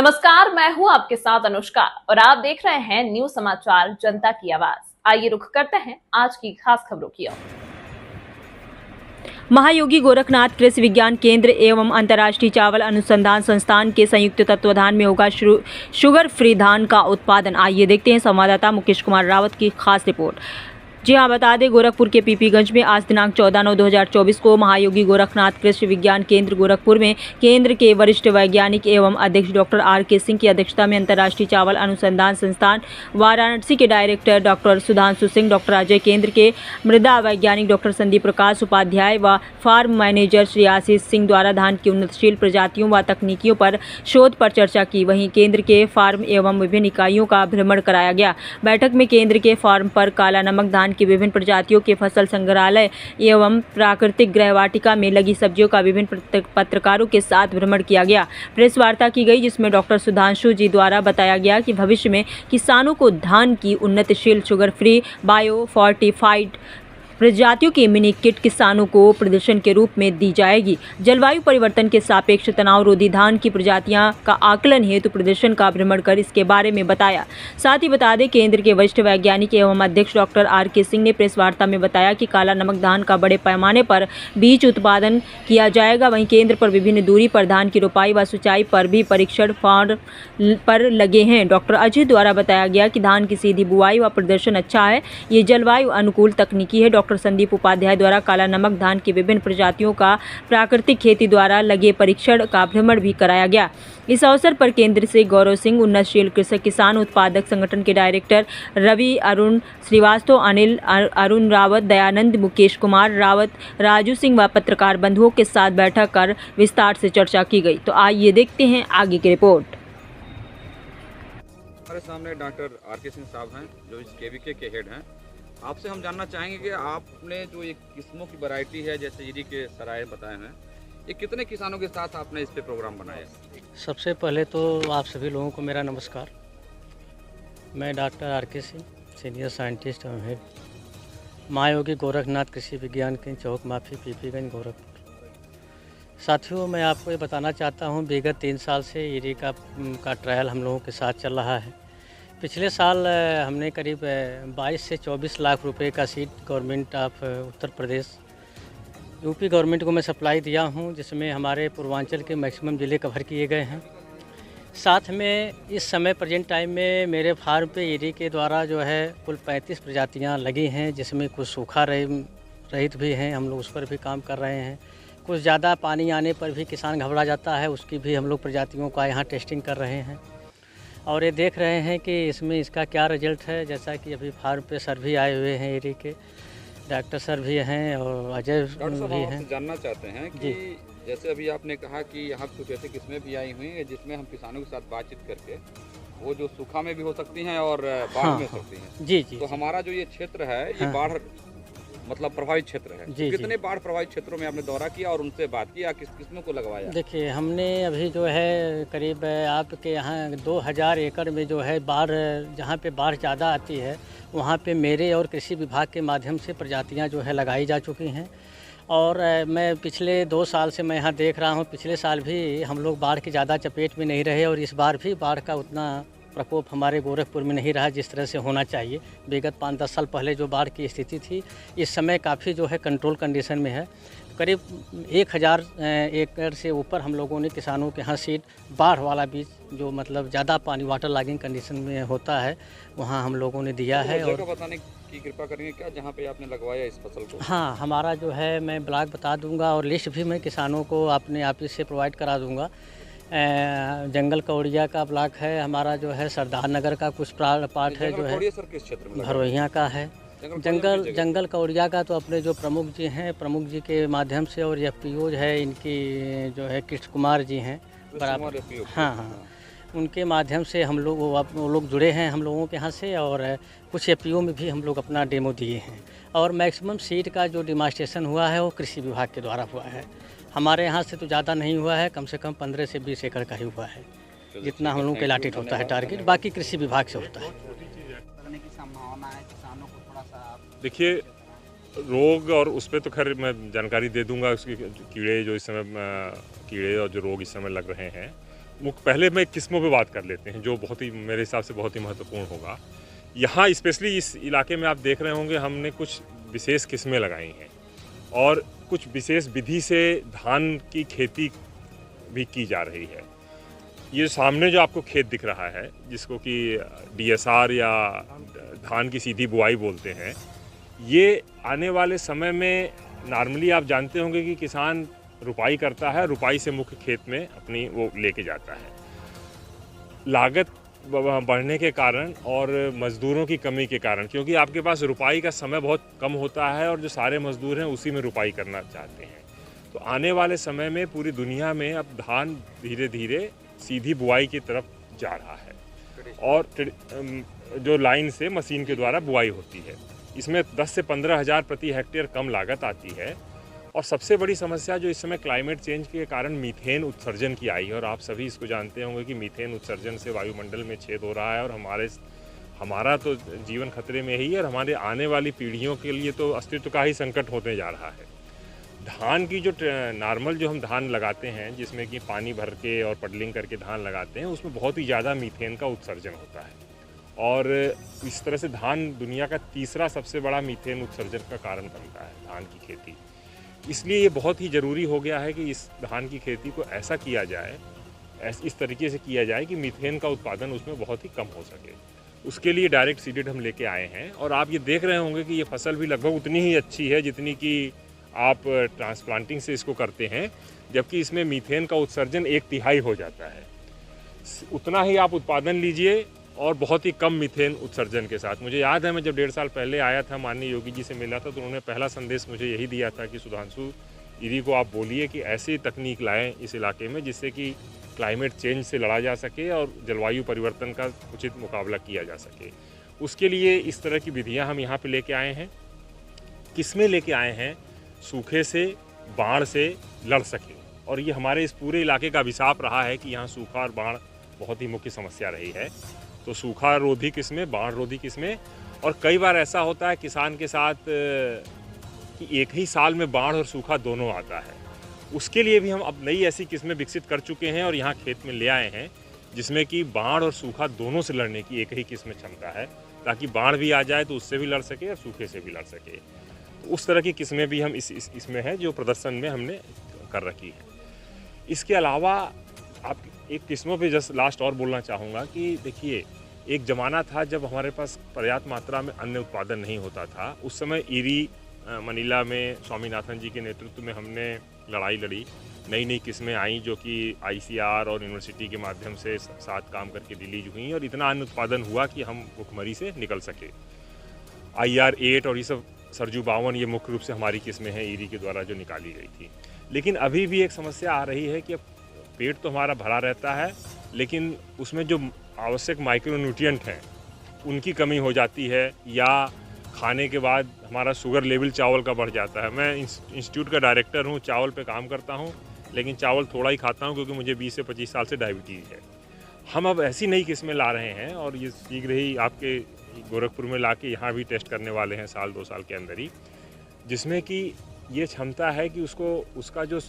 नमस्कार, मैं हूं आपके साथ अनुष्का और आप देख रहे हैं न्यूज समाचार जनता की आवाज। आइए रुख करते हैं आज की खास खबरों की ओर। महायोगी गोरखनाथ कृषि विज्ञान केंद्र एवं अंतर्राष्ट्रीय चावल अनुसंधान संस्थान के संयुक्त तत्वाधान में होगा शुगर फ्री धान का उत्पादन। आइए देखते हैं संवाददाता मुकेश कुमार रावत की खास रिपोर्ट। जी हाँ, बता दें गोरखपुर के पीपीगंज में आज दिनांक 14/9/2024 को महायोगी गोरखनाथ कृषि विज्ञान केंद्र गोरखपुर में केंद्र के वरिष्ठ वैज्ञानिक एवं अध्यक्ष डॉक्टर आर.के. सिंह की अध्यक्षता में अंतर्राष्ट्रीय चावल अनुसंधान संस्थान वाराणसी के director doctor Sudhanshu Singh, doctor Ajay, केंद्र के मृदा वैज्ञानिक डॉक्टर संदीप प्रकाश उपाध्याय व फार्म मैनेजर श्री आशीष सिंह द्वारा धान की उन्नतशील प्रजातियों व तकनीकियों पर शोध पर चर्चा की। वहीं केंद्र के फार्म एवं विभिन्न इकाइयों का भ्रमण कराया गया। बैठक में केंद्र के फार्म पर काला नमक धान की विभिन्न प्रजातियों के फसल संग्रहालय एवं प्राकृतिक गृह वाटिका में लगी सब्जियों का विभिन्न पत्रकारों के साथ भ्रमण किया गया। प्रेस वार्ता की गई जिसमें डॉक्टर सुधांशु जी द्वारा बताया गया कि भविष्य में किसानों को धान की उन्नतशील शुगर फ्री बायो फोर्टिफाइड प्रजातियों की मिनी किट किसानों को प्रदर्शन के रूप में दी जाएगी। जलवायु परिवर्तन के सापेक्ष तनाव रोधी धान की प्रजातियां का आकलन हेतु प्रदर्शन का भ्रमण कर इसके बारे में बताया। साथ ही बता दें केंद्र के वरिष्ठ वैज्ञानिक एवं अध्यक्ष डॉक्टर आर.के. सिंह ने प्रेस वार्ता में बताया कि काला नमक धान का बड़े पैमाने पर बीज उत्पादन किया जाएगा। वहीं केंद्र पर विभिन्न दूरी पर धान की रोपाई व सिंचाई पर भी परीक्षण फार्म पर लगे हैं। डॉक्टर अजय द्वारा बताया गया कि धान की सीधी बुआई व प्रदर्शन अच्छा है। ये जलवायु अनुकूल तकनीकी है। डॉक्टर संदीप उपाध्याय द्वारा काला नमक धान की विभिन्न प्रजातियों का प्राकृतिक खेती द्वारा लगे परीक्षण का भ्रमण भी कराया गया। इस अवसर पर केंद्र से गौरव सिंह, उन्नतशील कृषक किसान उत्पादक संगठन के डायरेक्टर रवि अरुण श्रीवास्तव, अनिल अरुण रावत, दयानंद, मुकेश कुमार रावत, राजू सिंह व पत्रकार बंधुओं के साथ बैठक कर विस्तार से चर्चा की गई। तो आइए देखते हैं आगे की रिपोर्ट। हमारे सामने डॉक्टर आर.के. सिंह साहब हैं जो इस केवीके के हेड हैं। आपसे हम जानना चाहेंगे कि आपने जो ये किस्मों की वैरायटी है जैसे ईडी के सराय बताए हैं, ये कितने किसानों के साथ आपने इस पे प्रोग्राम बनाया? सबसे पहले तो आप सभी लोगों को मेरा नमस्कार। मैं doctor R K. Singh, senior scientist एवं हेड, महायोगी गोरखनाथ कृषि विज्ञान केंद्र चौक माफी, पीपीगंज, गोरखपुर। साथियों, मैं आपको ये बताना चाहता हूँ विगत 3 साल से ईडी का ट्रायल हम लोगों के साथ चल रहा है। पिछले साल हमने करीब 22 से 24 लाख रुपए का seed government of Uttar Pradesh UP government को मैं सप्लाई दिया हूं, जिसमें हमारे पूर्वांचल के मैक्सिमम ज़िले कवर किए गए हैं। साथ में इस समय प्रेजेंट टाइम में मेरे फार्म पे ईडी के द्वारा जो है कुल 35 प्रजातियां लगी हैं, जिसमें कुछ सूखा रहित भी हैं, हम लोग उस पर भी काम कर रहे हैं। कुछ ज़्यादा पानी आने पर भी किसान घबरा जाता है, उसकी भी हम लोग प्रजातियों का यहाँ टेस्टिंग कर रहे हैं और ये देख रहे हैं कि इसमें इसका क्या रिजल्ट है। जैसा कि अभी फार्म पे सर भी आए हुए हैं, ईडी के डॉक्टर सर भी हैं और अजय भी हैं। जानना चाहते हैं कि जैसे अभी आपने कहा कि यहाँ कुछ ऐसी किस्में भी आई हुई हैं जिसमें हम किसानों के साथ बातचीत करके वो जो सूखा में भी हो सकती हैं और बाढ़ में हो सकती हैं। जी जी। तो हमारा जो ये क्षेत्र है ये बाढ़ मतलब प्रभावित क्षेत्र है। जी, तो कितने बाढ़ प्रभावित क्षेत्रों में आपने दौरा किया और उनसे बात किया, किस किस्मों को लगवाया? देखिए, हमने अभी जो है करीब आपके यहाँ 2000 एकड़ में जो है बाढ़, जहाँ पे बाढ़ ज़्यादा आती है वहाँ पे मेरे और कृषि विभाग के माध्यम से प्रजातियाँ जो है लगाई जा चुकी हैं। और मैं पिछले 2 साल से मैं यहाँ देख रहा हूँ, पिछले साल भी हम लोग बाढ़ की ज़्यादा चपेट में नहीं रहे और इस बार भी बाढ़ का उतना प्रकोप हमारे गोरखपुर में नहीं रहा जिस तरह से होना चाहिए। विगत 5-10 साल पहले जो बाढ़ की स्थिति थी, इस समय काफ़ी जो है कंट्रोल कंडीशन में है। करीब 1000 एकड़ से ऊपर हम लोगों ने किसानों के यहाँ सीड बाढ़ वाला बीज जो मतलब ज़्यादा पानी वाटर लॉगिंग कंडीशन में होता है वहाँ हम लोगों ने दिया है। और बताने की कृपा करेंगे क्या जहाँ पे आपने लगवाया इस फसल को? हाँ, हमारा जो है मैं ब्लॉक बता दूंगा और लिस्ट भी मैं किसानों को अपने ऑफिस से प्रोवाइड करा दूंगा। जंगल कौड़िया का ब्लॉक है हमारा, जो है सरदार नगर का कुछ पार्ट है जो है सर किस क्षेत्र में भरोहिया का है। जंगल कौड़िया का तो अपने जो प्रमुख जी हैं, प्रमुख जी के माध्यम से और एफपीओ है इनकी जो है कृष्ण कुमार जी हैं बराबर, हाँ, उनके माध्यम से हम लोग वो लोग जुड़े हैं हम लोगों के यहाँ से। और कुछ एफपीओ में भी हम लोग अपना डेमो दिए हैं और मैक्सिमम सीड का जो डिमांस्ट्रेशन हुआ है वो कृषि विभाग के द्वारा हुआ है। हमारे यहाँ से तो ज़्यादा नहीं हुआ है, कम से कम 15 से 20 एकड़ का ही हुआ है जितना हम लोगों के अलाटेड होता है टारगेट, बाकी कृषि विभाग से होता है। देखिए, रोग और उस पर तो खैर मैं जानकारी दे दूंगा, उसकी कीड़े जो इस समय कीड़े और जो रोग इस समय लग रहे हैं पहले मैं किस्मों पे बात कर लेते हैं जो बहुत ही मेरे हिसाब से बहुत ही महत्वपूर्ण होगा। यहाँ स्पेशली इस इलाके में आप देख रहे होंगे हमने कुछ विशेष किस्में लगाई हैं और कुछ विशेष विधि से धान की खेती भी की जा रही है। ये सामने जो आपको खेत दिख रहा है जिसको कि DSR या धान की सीधी बुआई बोलते हैं, ये आने वाले समय में नॉर्मली आप जानते होंगे कि किसान रुपाई करता है, रुपाई से मुख्य खेत में अपनी वो लेके जाता है। लागत बढ़ने के कारण और मज़दूरों की कमी के कारण, क्योंकि आपके पास रुपाई का समय बहुत कम होता है और जो सारे मज़दूर हैं उसी में रुपाई करना चाहते हैं, तो आने वाले समय में पूरी दुनिया में अब धान धीरे धीरे सीधी बुआई की तरफ जा रहा है और जो लाइन से मशीन के द्वारा बुआई होती है, इसमें 10 से 15 हज़ार प्रति हेक्टेयर कम लागत आती है। और सबसे बड़ी समस्या जो इस समय क्लाइमेट चेंज के कारण मीथेन उत्सर्जन की आई है, और आप सभी इसको जानते होंगे कि मीथेन उत्सर्जन से वायुमंडल में छेद हो रहा है और हमारा तो जीवन खतरे में ही है और हमारे आने वाली पीढ़ियों के लिए तो अस्तित्व का ही संकट होने जा रहा है। धान की जो नॉर्मल जो हम धान लगाते हैं जिसमें कि पानी भर के और पडलिंग करके धान लगाते हैं, उसमें बहुत ही ज़्यादा मीथेन का उत्सर्जन होता है और इस तरह से धान दुनिया का तीसरा सबसे बड़ा मीथेन उत्सर्जन का कारण बनता है धान की खेती। इसलिए ये बहुत ही ज़रूरी हो गया है कि इस धान की खेती को ऐसा किया जाए, इस तरीके से किया जाए कि मीथेन का उत्पादन उसमें बहुत ही कम हो सके। उसके लिए डायरेक्ट सीडेड हम लेके आए हैं और आप ये देख रहे होंगे कि ये फसल भी लगभग उतनी ही अच्छी है जितनी कि आप ट्रांसप्लांटिंग से इसको करते हैं, जबकि इसमें मीथेन का उत्सर्जन 1/3 हो जाता है। उतना ही आप उत्पादन लीजिए और बहुत ही कम मीथेन उत्सर्जन के साथ। मुझे याद है मैं जब 1.5 साल पहले आया था, माननीय योगी जी से मिला था, तो उन्होंने पहला संदेश मुझे यही दिया था कि सुधांशु ईरी को आप बोलिए कि ऐसी तकनीक लाएं इस इलाके में जिससे कि क्लाइमेट चेंज से लड़ा जा सके और जलवायु परिवर्तन का उचित मुकाबला किया जा सके। उसके लिए इस तरह की विधियाँ हम यहाँ पर लेके आए हैं। किस्में लेके आए हैं सूखे से, बाढ़ से लड़ सके, और ये हमारे इस पूरे इलाके का अभिशाप रहा है कि यहाँ सूखा और बाढ़ बहुत ही मुख्य समस्या रही है। तो सूखा रोधी किस्में, बाढ़ रोधी किस्में, और कई बार ऐसा होता है किसान के साथ कि एक ही साल में बाढ़ और सूखा दोनों आता है। उसके लिए भी हम अब नई ऐसी किस्में विकसित कर चुके हैं और यहाँ खेत में ले आए हैं जिसमें कि बाढ़ और सूखा दोनों से लड़ने की एक ही किस्म क्षमता है, ताकि बाढ़ भी आ जाए तो उससे भी लड़ सके और सूखे से भी लड़ सके। उस तरह की किस्में भी हम इसमें हैं जो प्रदर्शन में हमने कर रखी है। इसके अलावा आप एक किस्मों पे जस्ट लास्ट और बोलना चाहूँगा कि देखिए, एक ज़माना था जब हमारे पास पर्याप्त मात्रा में अन्न उत्पादन नहीं होता था। उस समय ईरी मनीला में स्वामीनाथन जी के नेतृत्व में हमने लड़ाई लड़ी, नई नई किस्में आई जो कि ICR और यूनिवर्सिटी के माध्यम से साथ काम करके रिलीज हुई और इतना अन्न उत्पादन हुआ कि हम भुखमरी से निकल सके। IR8 और ये सब सरजू 52 ये मुख्य रूप से हमारी किस्में हैं ईरी के द्वारा जो निकाली गई थी। लेकिन अभी भी एक समस्या आ रही है कि अब पेट तो हमारा भरा रहता है लेकिन उसमें जो आवश्यक माइक्रोन्यूट्रिएंट हैं उनकी कमी हो जाती है, या खाने के बाद हमारा शुगर लेवल चावल का बढ़ जाता है। मैं इंस्टीट्यूट का डायरेक्टर हूँ, चावल पे काम करता हूँ, लेकिन चावल थोड़ा ही खाता हूँ क्योंकि मुझे 20 से 25 साल से डायबिटीज़ है। हम अब ऐसी नई किस्में ला रहे हैं और ये शीघ्र ही आपके गोरखपुर में ला के यहाँ भी टेस्ट करने वाले हैं 1-2 साल के अंदर ही, जिसमें कि ये क्षमता है कि उसका जो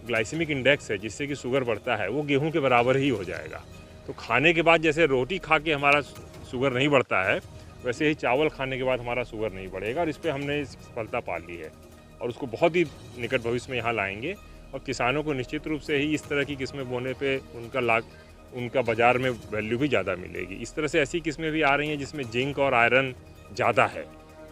ग्लाइसेमिक इंडेक्स है जिससे कि शुगर बढ़ता है वो गेहूं के बराबर ही हो जाएगा। तो खाने के बाद जैसे रोटी खा के हमारा शुगर नहीं बढ़ता है, वैसे ही चावल खाने के बाद हमारा शुगर नहीं बढ़ेगा, और इस पर हमने सफलता पा ली है और उसको बहुत ही निकट भविष्य में यहाँ लाएंगे। और किसानों को निश्चित रूप से ही इस तरह की किस्में बोने पे उनका बाज़ार में वैल्यू भी ज़्यादा मिलेगी। इस तरह से ऐसी किस्में भी आ रही हैं जिसमें जिंक और आयरन ज़्यादा है,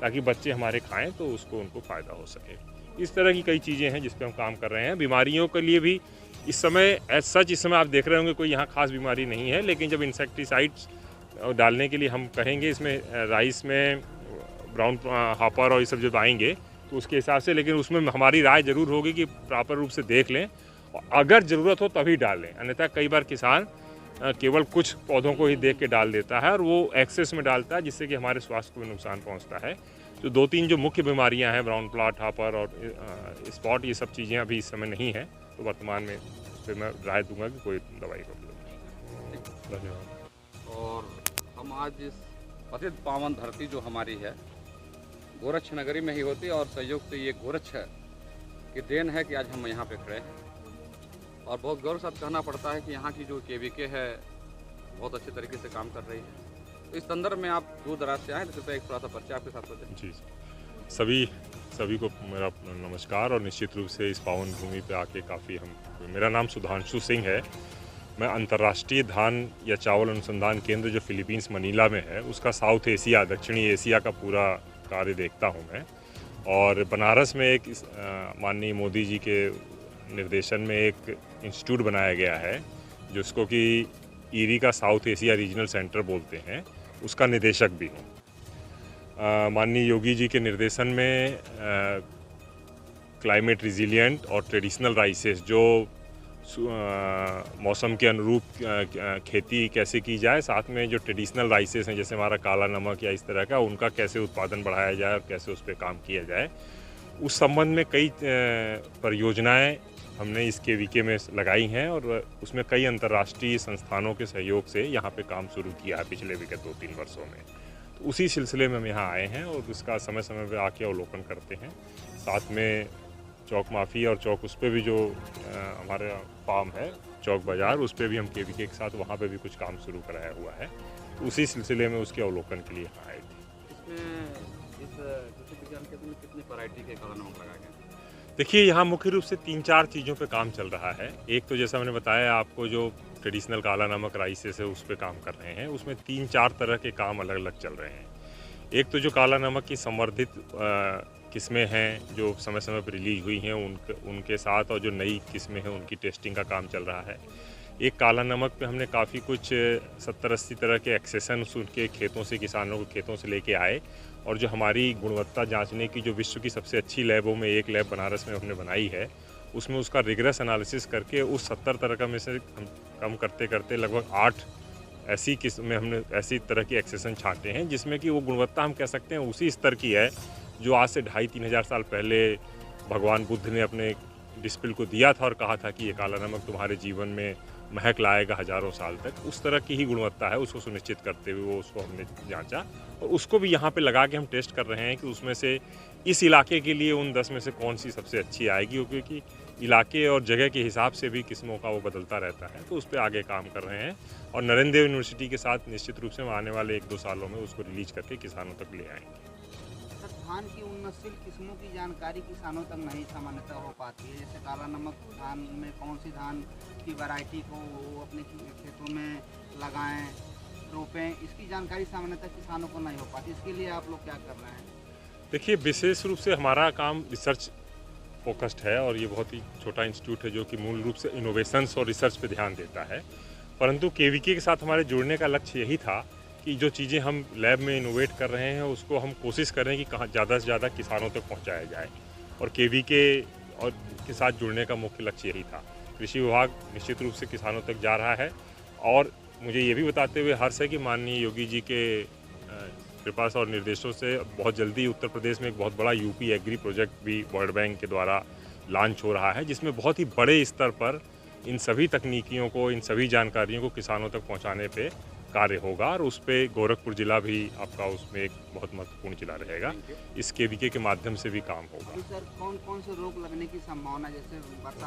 ताकि बच्चे हमारे खाएँ तो उनको फ़ायदा हो सके। इस तरह की कई चीज़ें हैं जिस पे हम काम कर रहे हैं। बीमारियों के लिए भी इस समय इस समय आप देख रहे होंगे कोई यहाँ खास बीमारी नहीं है, लेकिन जब इंसेक्टिसाइड्स डालने के लिए हम कहेंगे इसमें राइस में ब्राउन हॉपर और ये सब जब आएंगे तो उसके हिसाब से, लेकिन उसमें हमारी राय ज़रूर होगी कि प्रॉपर रूप से देख लें और अगर ज़रूरत हो तभी डालें। अन्यथा कई बार किसान केवल कुछ पौधों को ही देख के डाल देता है और वो एक्सेस में डालता है, जिससे कि हमारे स्वास्थ्य को भी नुकसान पहुँचता है। तो 2-3 जो मुख्य बीमारियां हैं, ब्राउन प्लॉट, हॉपर और स्पॉट, ये सब चीज़ें अभी इस समय नहीं हैं, तो वर्तमान में उस पर मैं राय दूंगा कि कोई दवाई का उपयोग नहीं। धन्यवाद। और हम आज इस पतित पावन धरती जो हमारी है गोरक्ष नगरी में ही होती है, और संयोग से ये गोरक्ष की देन है कि आज हम यहाँ पे खड़े हैं। और बहुत गौरव के साथ कहना पड़ता है कि यहाँ की जो KVK है बहुत अच्छे तरीके से काम कर रही है। तो इस संदर्भ में आप दूर दराज से आए तो कृपया एक थोड़ा सा परिचय आपके साथ होते हैं। जी, सभी को मेरा नमस्कार। और निश्चित रूप से इस पावन भूमि पे आके काफ़ी मेरा नाम सुधांशु सिंह है। मैं अंतर्राष्ट्रीय धान या चावल अनुसंधान केंद्र जो फिलीपींस मनीला में है उसका साउथ एशिया, दक्षिणी एशिया का पूरा कार्य देखता हूँ मैं। और बनारस में एक माननीय मोदी जी के निर्देशन में एक इंस्टीट्यूट बनाया गया है जिसको कि ईरी का साउथ एशिया रीजनल सेंटर बोलते हैं, उसका निदेशक भी हूँ। माननीय योगी जी के निर्देशन में क्लाइमेट रिजिलिएंट और ट्रेडिशनल राइसेस जो मौसम के अनुरूप खेती कैसे की जाए, साथ में जो ट्रेडिशनल राइसेस हैं जैसे हमारा काला नमक या इस तरह का, उनका कैसे उत्पादन बढ़ाया जाए और कैसे उस पर काम किया जाए, उस संबंध में कई परियोजनाएं हमने इस KVK में लगाई हैं। और उसमें कई अंतर्राष्ट्रीय संस्थानों के सहयोग से यहाँ पे काम शुरू किया है पिछले विगत 2-3 वर्षों में। तो उसी सिलसिले में हम यहाँ आए हैं और उसका समय समय पर आके अवलोकन करते हैं। साथ में चौक माफ़ी और चौक उस पर भी जो हमारा फार्म है चौक बाज़ार, उस पर भी हम KVK के साथ वहाँ पे भी कुछ काम शुरू कराया हुआ है। तो उसी सिलसिले में उसके अवलोकन के लिए यहाँ आए थे। इसमें इस कृषि विज्ञान केंद्र में कितनी वैरायटी के काला नमक लगाए गए? देखिए, यहाँ मुख्य रूप से 3-4 चीज़ों पे काम चल रहा है। एक तो जैसा मैंने बताया आपको, जो ट्रेडिशनल काला नमक राइसेस है उस पर काम कर रहे हैं। उसमें 3-4 तरह के काम अलग अलग चल रहे हैं। एक तो जो काला नमक की संवर्धित किस्में हैं जो समय समय पर रिलीज हुई हैं उनके साथ, और जो नई किस्में हैं उनकी टेस्टिंग का काम चल रहा है। एक काला नमक पे हमने काफ़ी कुछ 70-80 तरह के एक्सेशंस उनके खेतों से, किसानों के खेतों से लेके आए, और जो हमारी गुणवत्ता जांचने की जो विश्व की सबसे अच्छी लैबों में एक लैब बनारस में हमने बनाई है, उसमें उसका रिगरस एनालिसिस करके उस 70 तरह का में से हम कम करते करते लगभग 8 ऐसी किस्में हमने ऐसी तरह की एक्सेशन छांटे हैं जिसमें कि वो गुणवत्ता हम कह सकते हैं उसी स्तर की है जो आज से 2,500-3 हज़ार साल पहले भगवान बुद्ध ने अपने डिस्पिल को दिया था और कहा था कि ये काला नमक तुम्हारे जीवन में महक लाएगा हज़ारों साल तक। उस तरह की ही गुणवत्ता है, उसको सुनिश्चित करते हुए वो उसको हमने जांचा और उसको भी यहाँ पे लगा के हम टेस्ट कर रहे हैं कि उसमें से इस इलाके के लिए उन 10 में से कौन सी सबसे अच्छी आएगी, क्योंकि इलाके और जगह के हिसाब से भी किस्मों का वो बदलता रहता है। तो उस पर आगे काम कर रहे हैं और नरेंद्र देव यूनिवर्सिटी के साथ निश्चित रूप से हम आने वाले 1-2 सालों में उसको रिलीज करके किसानों तक ले आएंगे। धान की उन्नतशील किस्मों की जानकारी किसानों तक नहीं सामान्यतः हो पाती है। जैसे काला नमक धान में कौन सी धान की वैरायटी को वो अपने खेतों में लगाएं, रोपें, इसकी जानकारी सामान्यतः किसानों को नहीं हो पाती। इसके लिए आप लोग क्या कर रहे हैं? देखिए, विशेष रूप से हमारा काम रिसर्च फोकस्ड है और ये बहुत ही छोटा इंस्टीट्यूट है जो कि मूल रूप से इनोवेशंस और रिसर्च पे ध्यान देता है। परंतु KVK के साथ हमारे जुड़ने का लक्ष्य यही था कि जो चीज़ें हम लैब में इनोवेट कर रहे हैं उसको हम कोशिश करें कि कहाँ ज़्यादा से ज़्यादा किसानों तक पहुँचाया जाए, और KVK और के साथ जुड़ने का मुख्य लक्ष्य यही था। कृषि विभाग निश्चित रूप से किसानों तक जा रहा है और मुझे ये भी बताते हुए हर्ष है कि माननीय योगी जी के कृपा और निर्देशों से बहुत जल्दी उत्तर प्रदेश में एक बहुत बड़ा UP एग्री प्रोजेक्ट भी वर्ल्ड बैंक के द्वारा लॉन्च हो रहा है, जिसमें बहुत ही बड़े स्तर पर इन सभी तकनीकियों को, इन सभी जानकारियों को किसानों तक पहुंचाने पे कार्य होगा और उस पे गोरखपुर जिला भी आपका उसमें एक बहुत महत्वपूर्ण जिला रहेगा। इस KVK के माध्यम से भी काम होगा। सर, कौन कौन से रोग लगने की संभावना, जैसे बरसात